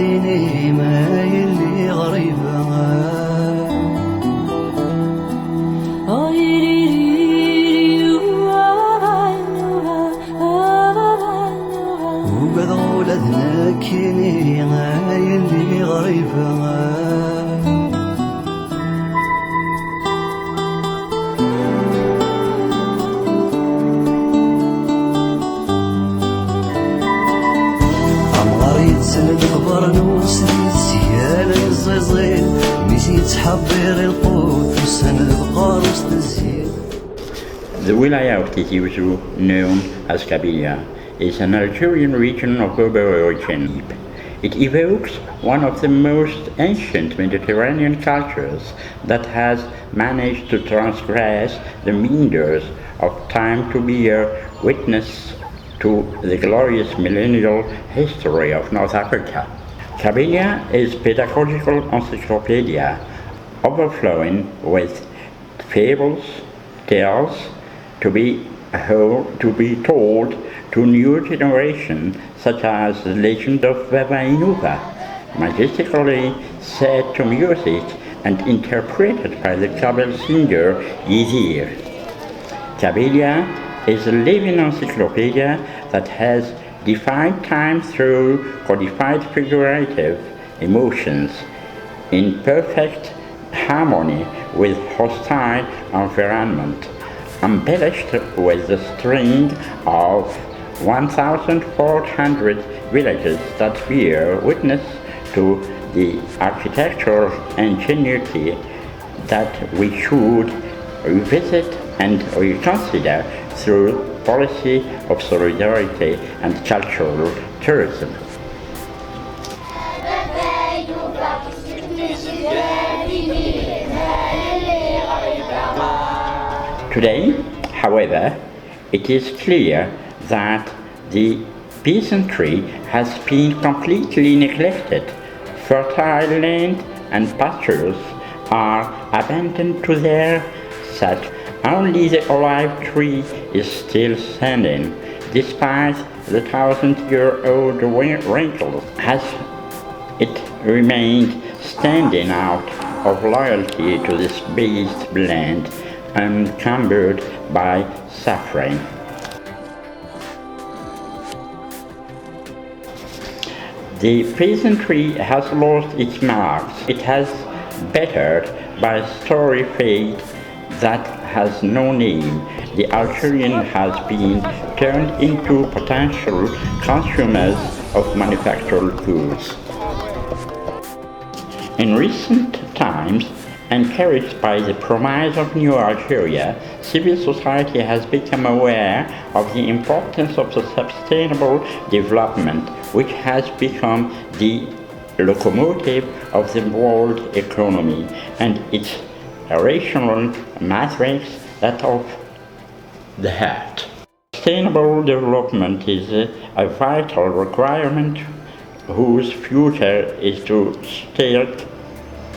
تيني ما يلي غريبة وبذول ذنكيني ما يلي غريبة سند البرنوس سيال الزيزين ميزي تحبير القوت وسند القاروس تزيد. The wilaya of Tizi known as Kabylie, is an Algerian region of global origin. It evokes one of the most ancient Mediterranean cultures that has managed to transgress the meanders of time to bear witness to the glorious millennial history of North Africa. Kabylie is pedagogical encyclopedia overflowing with fables, tales to be told to new generations, such as the legend of Baba Inuga, majestically set to music and interpreted by the Kabyle singer Yizir. Kabylie is a living encyclopedia that has defined time through codified figurative emotions in perfect harmony with hostile environment, embellished with the string of 1,400 villages that bear witness to the architectural ingenuity that we should revisit and reconsider through policy of solidarity and cultural tourism. Today, however, it is clear that the peasantry has been completely neglected. Fertile land and pastures are abandoned to their set. Only the olive tree is still standing, despite the 1,000-year-old wrinkles. Has it remained standing out of loyalty to this beast land, unencumbered by suffering? The peasantry has lost its marks. It has bettered by a story fate that has no name. The Algerian has been turned into potential consumers of manufactured goods. In recent times, encouraged by the promise of New Algeria, civil society has become aware of the importance of the sustainable development, which has become the locomotive of the world economy, and its rational matrix that of the heart. Sustainable development is a vital requirement whose future is to start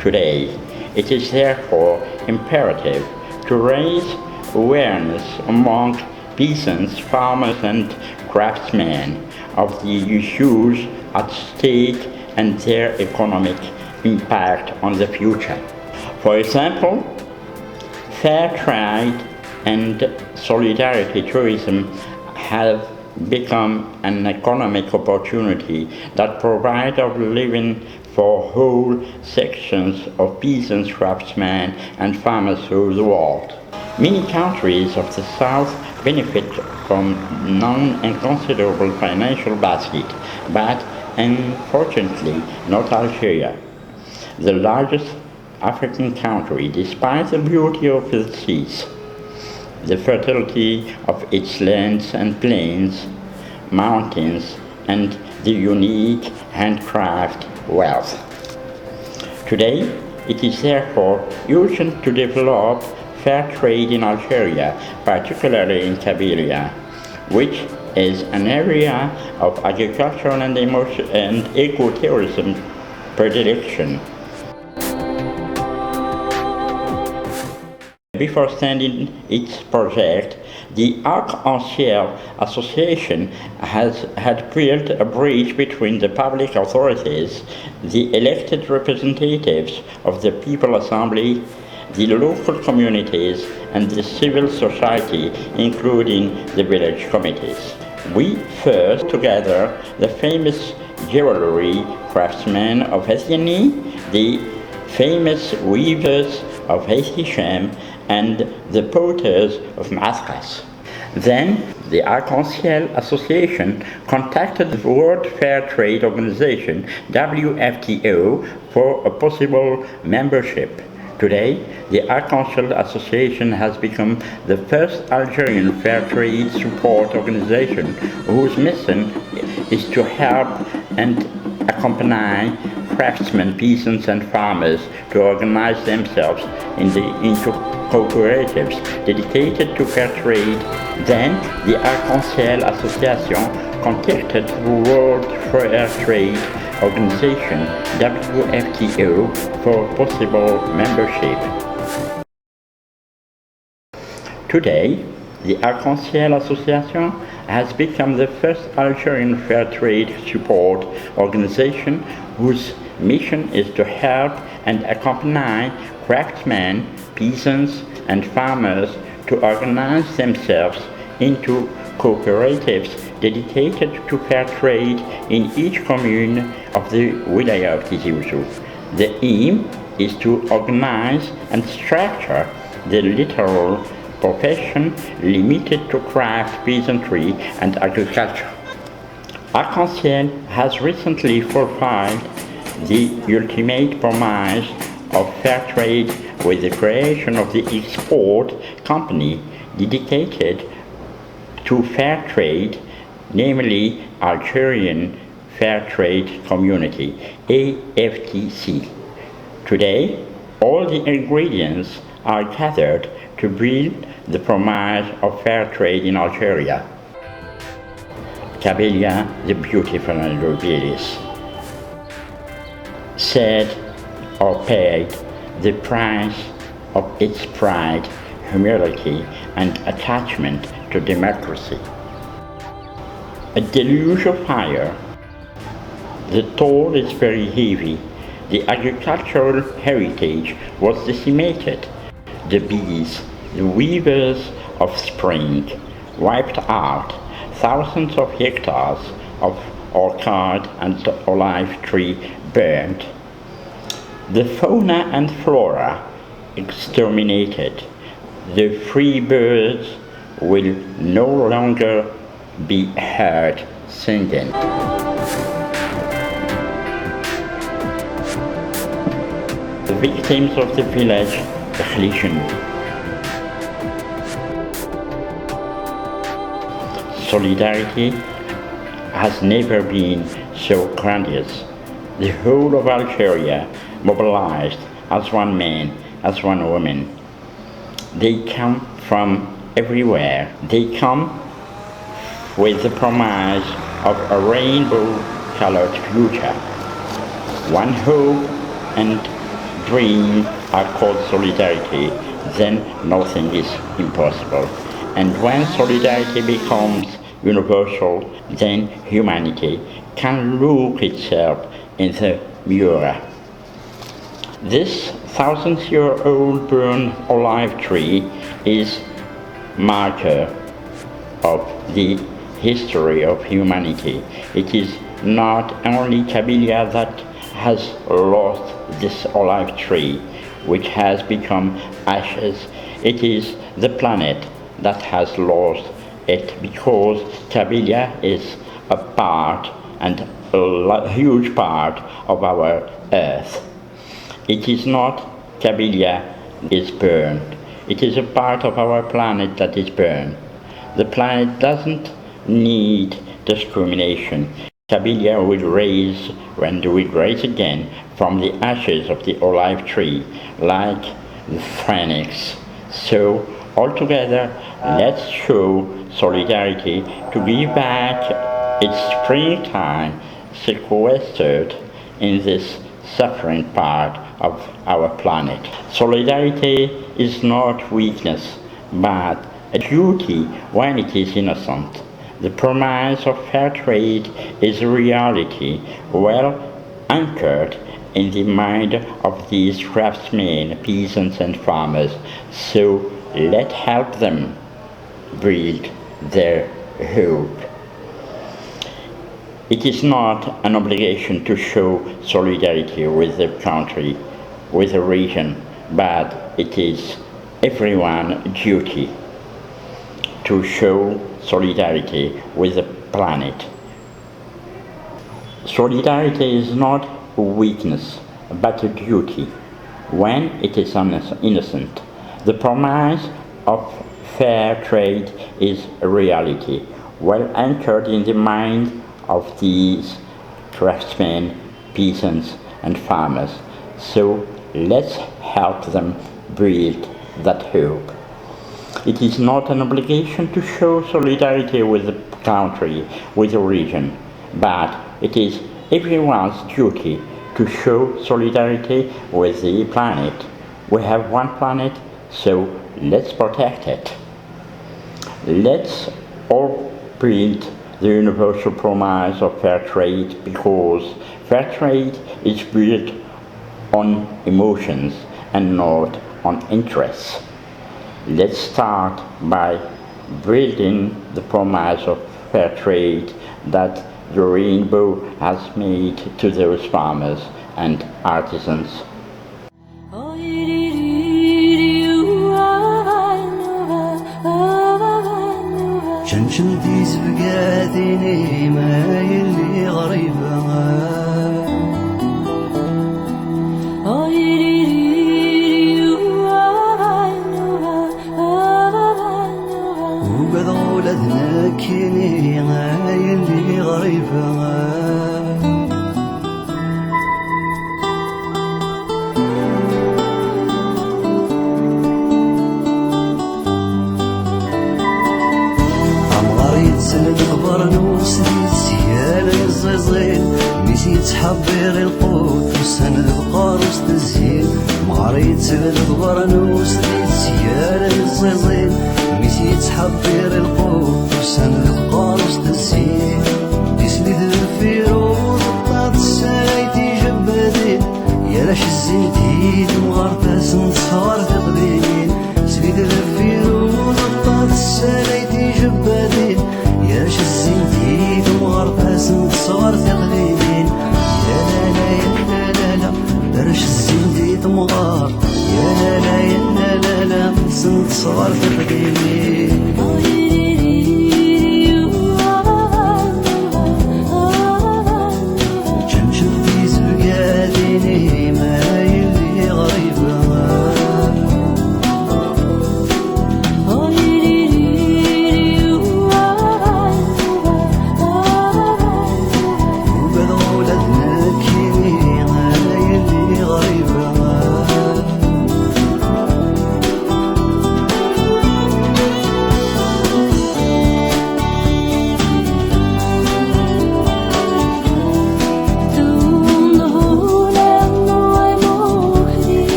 today. It is therefore imperative to raise awareness among peasants, farmers and craftsmen of the issues at stake and their economic impact on the future. For example, fair trade and solidarity tourism have become an economic opportunity that provides a living for whole sections of peasants, craftsmen and farmers through the world. Many countries of the South benefit from non-inconsiderable financial basket, but unfortunately not Algeria, the largest African country, despite the beauty of its seas, the fertility of its lands and plains, mountains, and the unique handcraft wealth. Today, it is therefore urgent to develop fair trade in Algeria, particularly in Kabylie, which is an area of agricultural and ecotourism predilection. before starting its project, the Arc-en-Ciel Association had built a bridge between the public authorities, the elected representatives of the People Assembly, the local communities, and the civil society, including the village committees. We first together the famous jewelry craftsmen of Essieny, the famous weavers of Essicham, and the potters of Masras. Then the Arc-en-Ciel Association contacted the World Fair Trade Organization, WFTO, for a possible membership. Today, the Arc-en-Ciel Association has become the first Algerian fair trade support organization whose mission is to help and accompany craftsmen, peasants and farmers to organize themselves into cooperatives dedicated to fair trade. Then the Arc-en-Ciel Association contacted the World Fair Trade Organization, WFTO, for possible membership. Today, the Arc-en-Ciel Association has become the first Algerian fair trade support organization whose mission is to help and accompany craftsmen, peasants and farmers to organize themselves into cooperatives dedicated to fair trade in each commune of the Wilaya of Tizi Ouzou. The aim is to organize and structure the literal profession limited to craft, peasantry and agriculture. Arc-en-Ciel has recently fulfilled the ultimate promise of fair trade with the creation of the export company dedicated to fair trade, namely Algerian Fair Trade Community, AFTC. Today, all the ingredients are gathered to build the promise of fair trade in Algeria. Kabylie, the beautiful and rebellious, said or paid the price of its pride, humility and attachment to democracy. A deluge of fire. The toll is very heavy. The agricultural heritage was decimated. The bees, the weavers of spring, wiped out. Thousands of hectares of orchard and olive tree burned. The fauna and flora exterminated. The free birds will no longer be heard singing. The victims of the village, the religion. Solidarity has never been so grandiose. The whole of Algeria mobilized as one man, as one woman. They come from everywhere. They come with the promise of a rainbow-colored future. One hope and dream are called solidarity, then nothing is impossible. And when solidarity becomes universal, then humanity can look itself in the mirror. This 1,000-year-old burned olive tree is marker of the history of humanity. It is not only Kabylie that has lost this olive tree, which has become ashes. It is the planet that has lost it, because Kabylie is a part and a huge part of our earth. It is not Kabylie is burned. It is a part of our planet that is burned. The planet doesn't need discrimination. Kabylie will rise again from the ashes of the olive tree, like the phoenix. So, altogether, let's show solidarity to give back its springtime sequestered in this suffering part of our planet. Solidarity is not weakness, but a duty when it is innocent. The promise of fair trade is a reality well anchored in the mind of these craftsmen, peasants and farmers. So let's help them build their hope. It is not an obligation to show solidarity with the country, with the region, but it is everyone's duty to show solidarity with the planet. Solidarity is not a weakness, but a duty when it is innocent. The promise of fair trade is a reality well anchored in the mind of these craftsmen, peasants and farmers. So let's help them build that hope. It is not an obligation to show solidarity with the country, with the region, but it is everyone's duty to show solidarity with the planet. We have one planet, so let's protect it. Let's all build the universal promise of fair trade, because fair trade is built on emotions and not on interests. Let's start by building the promise of fair trade that the rainbow has made to those farmers and artisans. شنشنتي زبقاتيني ما يلي غريبة وقد ولدنا كيني ما يلي غريبة الخبر نوسدي سيال الزيزين مشيت حبير القوت والسند بقاروس تزين مغريت الخبر نوسدي سيال الزيزين مشيت حبير القوت والسند بقاروس تزين جسمي ذفيرو ضطات السلايتي جبادين يا لاش الزنتي مغرتاس نصهر تقبيلين جسمي ذفيرو ضطات السلايتي جبادين ياش الزنتي وغرفاس نتصور تقليدين يا لا لا يا لا لا درش الزنتي تمغار يا لا لا يا لا لا نتصور تقليدين شنشوف في زبقاتيني ما يلي غريبة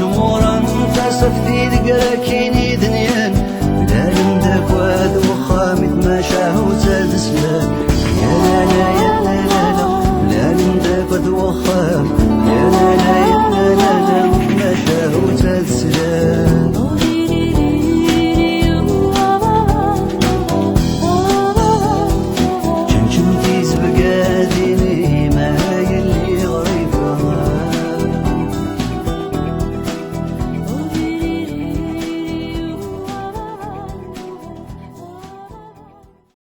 جمهورا تاسف في ذكراكيني دنيان لا لمداك واد وخامد ما شاهو زاد سلام يا لا لا يا لا لا لا لا لمداك واد وخام يا لا لا يا لا لا لا ما شاهو زاد سلام